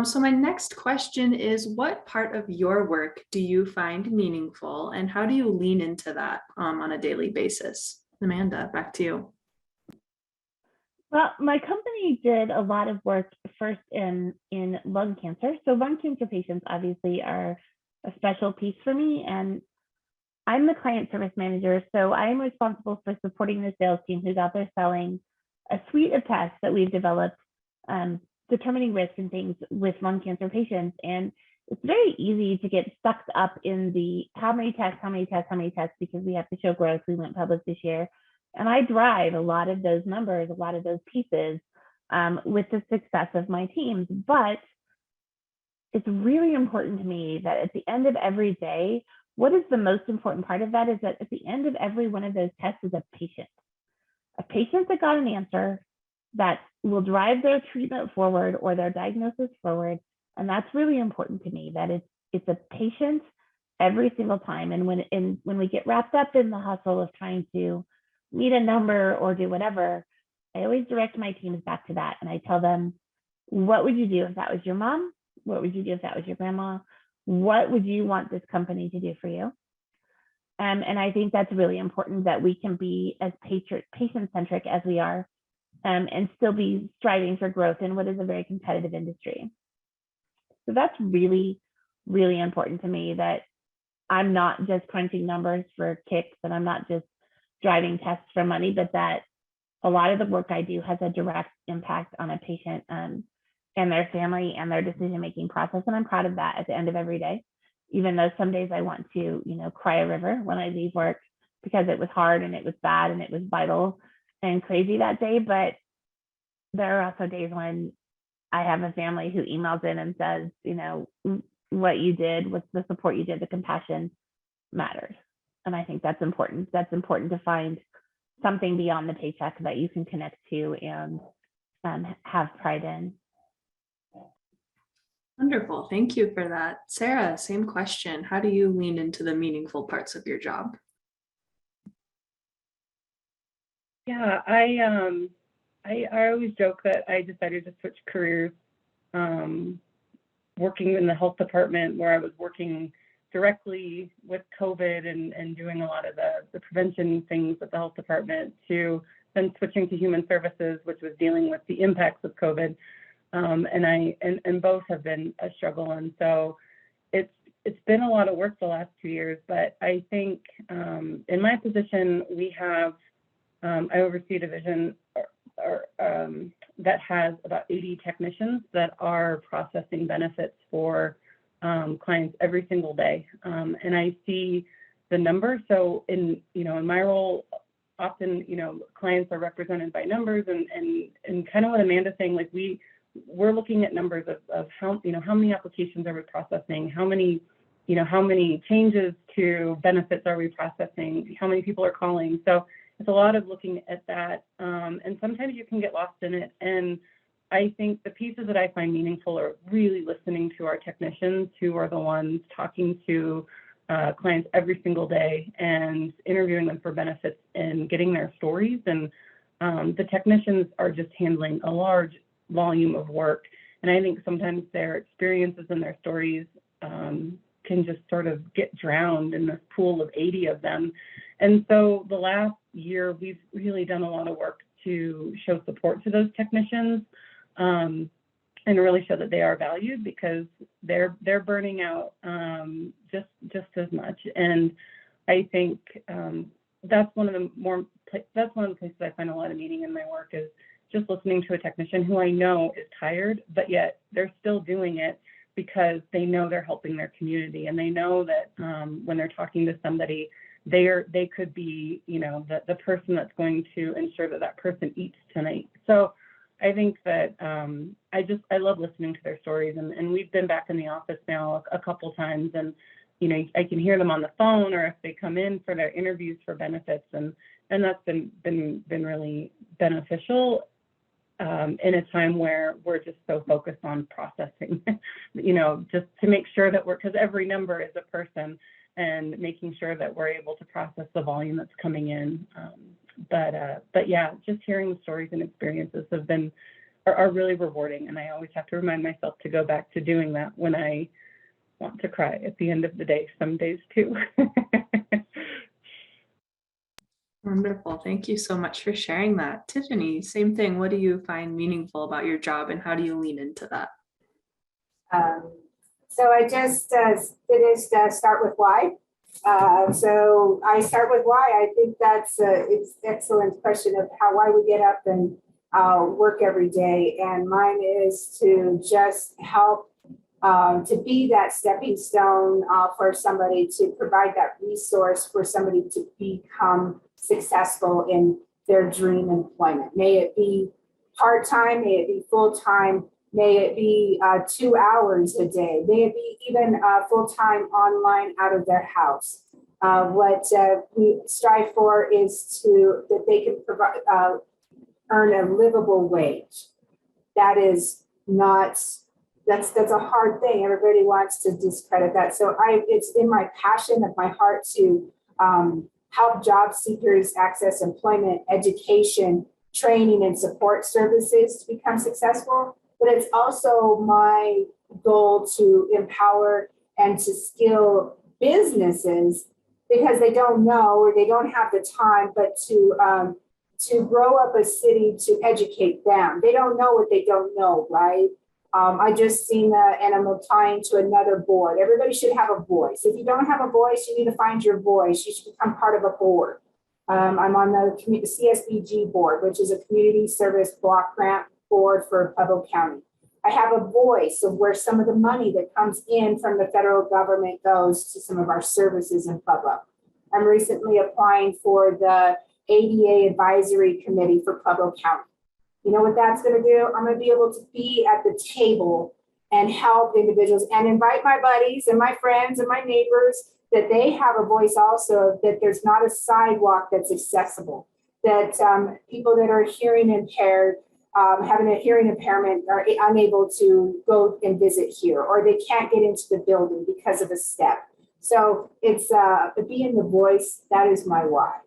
So my next question is, what part of your work do you find meaningful, and how do you lean into that on a daily basis? Amanda, back to you. Well, my company did a lot of work first in lung cancer. So lung cancer patients obviously are a special piece for me, and I'm the client service manager. So I am responsible for supporting the sales team who's out there selling a suite of tests that we've developed, determining risk and things with lung cancer patients. And it's very easy to get stuck up in the how many tests, because we have to show growth. We went public this year. And I drive a lot of those numbers, a lot of those pieces with the success of my teams. But it's really important to me that at the end of every day, what is the most important part of that is that at the end of every one of those tests is a patient that got an answer that will drive their treatment forward or their diagnosis forward. And that's really important to me, that it's a patient every single time. And when we get wrapped up in the hustle of trying to meet a number or do whatever, I always direct my teams back to that. And I tell them, what would you do if that was your mom? What would you do if that was your grandma? What would you want this company to do for you? And I think that's really important, that we can be as patient-centric as we are, and still be striving for growth in what is a very competitive industry. So that's really, really important to me, that I'm not just crunching numbers for kicks, and I'm not just driving tests for money, but that a lot of the work I do has a direct impact on a patient and their family and their decision-making process. And I'm proud of that at the end of every day, even though some days I want to, cry a river when I leave work because it was hard and it was bad and it was vital and crazy that day. But there are also days when I have a family who emails in and says, what you did, what's the support you did, the compassion matters. And I think that's important. That's important to find something beyond the paycheck that you can connect to and have pride in. Wonderful. Thank you for that. Sarah, same question. How do you lean into the meaningful parts of your job? Yeah, I always joke that I decided to switch careers, working in the health department, where I was working directly with COVID and doing a lot of the prevention things at the health department, to then switching to human services, which was dealing with the impacts of COVID. And both have been a struggle. And so it's been a lot of work the last 2 years, but I think in my position, we have, I oversee a division that has about 80 technicians that are processing benefits for clients every single day. And I see the numbers. So in my role, often, clients are represented by numbers, and kind of what Amanda's saying, like we're looking at numbers of how many applications are we processing, how many changes to benefits are we processing, how many people are calling. So it's a lot of looking at that. And sometimes you can get lost in it. And I think the pieces that I find meaningful are really listening to our technicians, who are the ones talking to clients every single day and interviewing them for benefits and getting their stories. And the technicians are just handling a large volume of work. And I think sometimes their experiences and their stories can just sort of get drowned in this pool of 80 of them. And so the last year, we've really done a lot of work to show support to those technicians, and really show that they are valued, because they're burning out just as much. And I think that's one of the places I find a lot of meaning in my work, is just listening to a technician who I know is tired, but yet they're still doing it because they know they're helping their community, and they know that when they're talking to somebody, they could be, the person that's going to ensure that person eats tonight. So I think that I love listening to their stories, and we've been back in the office now a couple times, and I can hear them on the phone, or if they come in for their interviews for benefits, and that's been really beneficial in a time where we're just so focused on processing, just to make sure that because every number is a person, and making sure that we're able to process the volume that's coming in. But yeah, just hearing the stories and experiences are really rewarding. And I always have to remind myself to go back to doing that when I want to cry at the end of the day, some days too. Wonderful. Thank you so much for sharing that. Tiffany, same thing. What do you find meaningful about your job and how do you lean into that? So I just finished Start With Why. So I start with why. I think that's it's excellent question of why we get up and work every day. And mine is to just help to be that stepping stone for somebody, to provide that resource for somebody to become successful in their dream employment. May it be part-time, may it be full-time, may it be 2 hours a day, may it be even full-time online out of their house. What we strive for is that they can provide, earn a livable wage. That is not, that's a hard thing. Everybody wants to discredit that. So it's in my passion of my heart to help job seekers access employment, education, training, and support services to become successful. But it's also my goal to empower and to skill businesses, because they don't know or they don't have the time, but to grow up a city, to educate them. They don't know what they don't know, right? I just seen and I'm applying to another board. Everybody should have a voice. If you don't have a voice, you need to find your voice. You should become part of a board. I'm on the CSBG board, which is a community service block grant board for Pueblo County. I have a voice of where some of the money that comes in from the federal government goes to some of our services in Pueblo. I'm recently applying for the ADA Advisory Committee for Pueblo County. You know what that's going to do? I'm going to be able to be at the table and help individuals and invite my buddies and my friends and my neighbors that they have a voice also, that there's not a sidewalk that's accessible, that people that are hearing impaired, having a hearing impairment, are unable to go and visit here, or they can't get into the building because of a step. So it's being the voice. That is my why.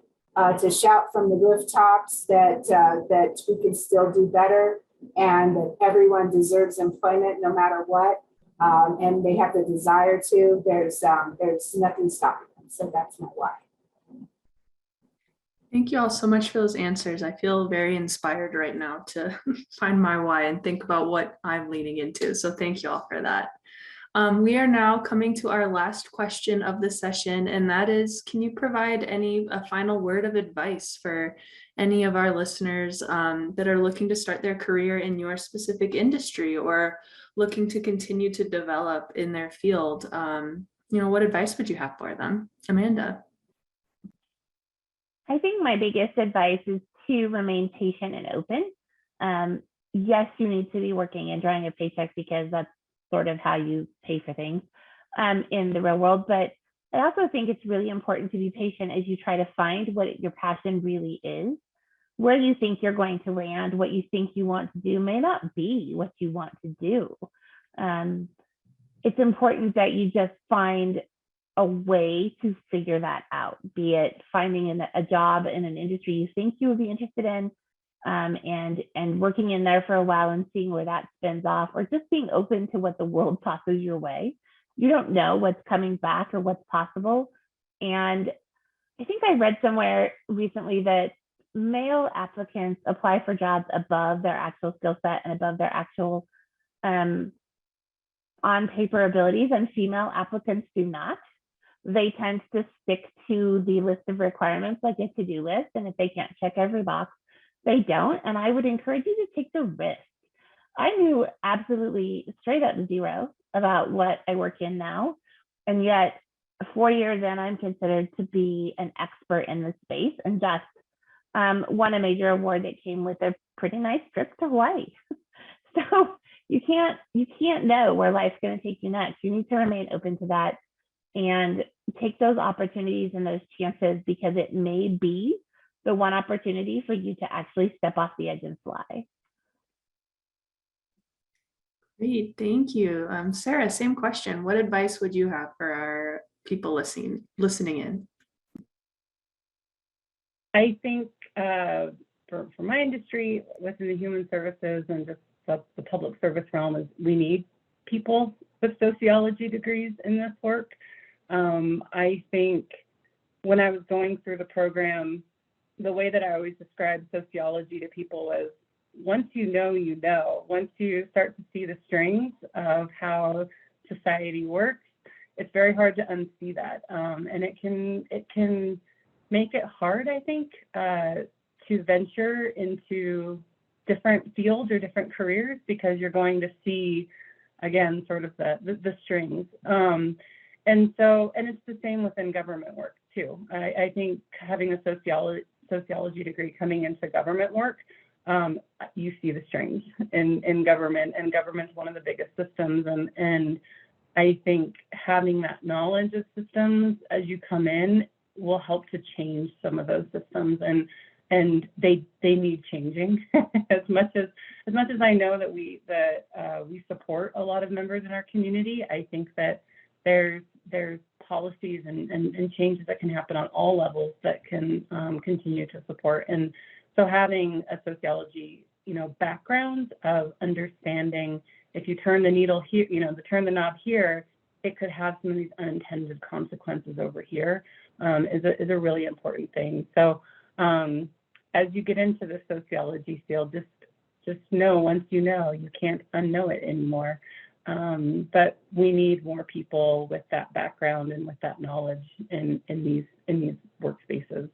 To shout from the rooftops that we can still do better, and that everyone deserves employment no matter what, and they have the desire to. There's nothing stopping them. So that's my why. Thank you all so much for those answers. I feel very inspired right now to find my why and think about what I'm leaning into. So thank you all for that. We are now coming to our last question of the session, and that is, can you provide a final word of advice for any of our listeners that are looking to start their career in your specific industry or looking to continue to develop in their field? What advice would you have for them? Amanda? I think my biggest advice is to remain patient and open. Yes, you need to be working and drawing a paycheck because that's sort of how you pay for things in the real world. But I also think it's really important to be patient as you try to find what your passion really is. Where you think you're going to land, what you think you want to do may not be what you want to do. It's important that you just find a way to figure that out, be it finding a job in an industry you think you would be interested in, and working in there for a while and seeing where that spins off, or just being open to what the world tosses your way. You don't know what's coming back or what's possible. And I think I read somewhere recently that male applicants apply for jobs above their actual skill set and above their actual on paper abilities, and female applicants do not. They tend to stick to the list of requirements like a to-do list, and if they can't check every box, they don't. And I would encourage you to take the risk. I knew absolutely straight up zero about what I work in now, and yet 4 years in, I'm considered to be an expert in this space, and just won a major award that came with a pretty nice trip to Hawaii. So you can't know where life's going to take you next. You need to remain open to that and take those opportunities and those chances, because it may be the one opportunity for you to actually step off the edge and fly. Great, thank you. Sarah, same question. What advice would you have for our people listening in? I think for my industry within the human services and just the public service realm is we need people with sociology degrees in this work. I think when I was going through the program, the way that I always described sociology to people was, once you know, you know. Once you start to see the strings of how society works, it's very hard to unsee that. And it can make it hard, I think, to venture into different fields or different careers, because you're going to see, again, sort of the strings. And it's the same within government work too. I think having a sociology degree coming into government work, you see the strings in government, and government's one of the biggest systems. And I think having that knowledge of systems as you come in will help to change some of those systems, and they need changing. as much as I know that we support a lot of members in our community, I think that there's policies and changes that can happen on all levels that can continue to support. And so having a sociology, background of understanding, if you turn the needle here, turn the knob here, it could have some of these unintended consequences over here, is a really important thing. So as you get into the sociology field, just know, once you know, you can't unknow it anymore. But we need more people with that background and with that knowledge in these workspaces.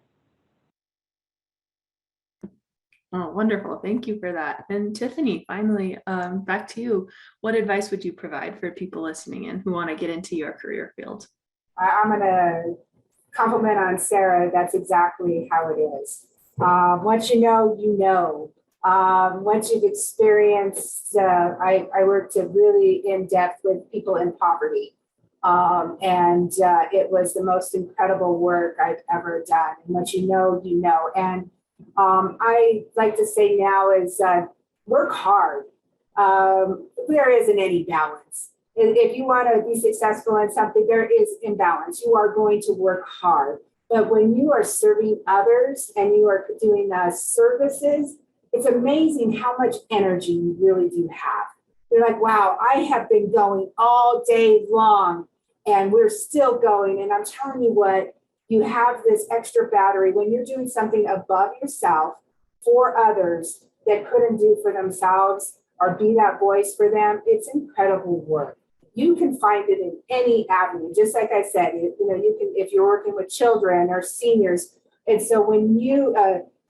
Oh, wonderful. Thank you for that. And Tiffany, finally, back to you. What advice would you provide for people listening in who want to get into your career field? I'm going to compliment on Sarah. That's exactly how it is. Once you know, you know. Once you've experienced, I worked really in depth with people in poverty. And it was the most incredible work I've ever done. And once you know, you know. And I like to say now is work hard. There isn't any balance. If you want to be successful in something, there is imbalance. You are going to work hard. But when you are serving others and you are doing services, it's amazing how much energy you really do have. You're like, wow, I have been going all day long and we're still going. And I'm telling you what, you have this extra battery when you're doing something above yourself for others that couldn't do for themselves or be that voice for them. It's incredible work. You can find it in any avenue. Just like I said, you can, if you're working with children or seniors. And so when you,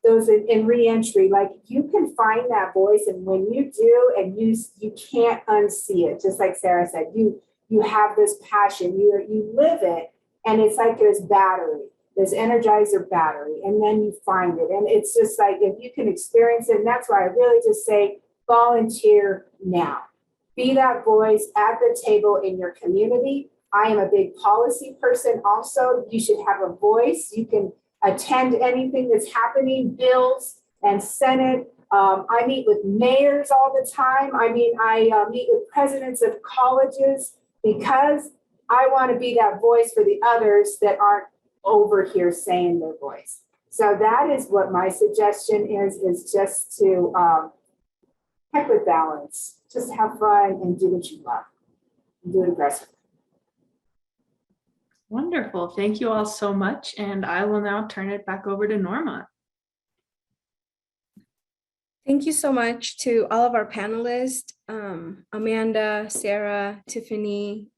those in reentry, like you can find that voice, and when you do, and you can't unsee it. Just like Sarah said, you have this passion, you live it, and it's like there's battery, there's energizer battery, and then you find it, and it's just like if you can experience it. And that's why I really just say volunteer now. Be that voice at the table in your community. I am a big policy person. Also, you should have a voice. You can attend anything that's happening, bills and Senate. I meet with mayors all the time. I mean, I meet with presidents of colleges because I want to be that voice for the others that aren't over here saying their voice. So that is what my suggestion is just to heck with balance. Just have fun and do what you love. And do it aggressively. Wonderful. Thank you all so much. And I will now turn it back over to Norma. Thank you so much to all of our panelists, Amanda, Sarah, Tiffany,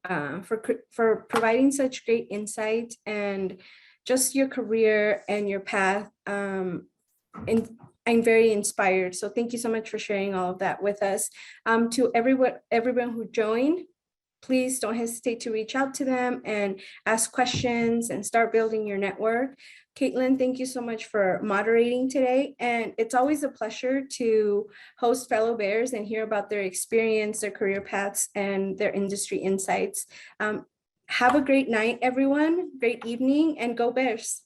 for providing such great insight and just your career and your path. And I'm very inspired. So thank you so much for sharing all of that with us. To everyone who joined, please don't hesitate to reach out to them and ask questions and start building your network. Caitlin, thank you so much for moderating today. And it's always a pleasure to host fellow Bears and hear about their experience, their career paths, and their industry insights. Have a great night, everyone. Great evening, and go Bears.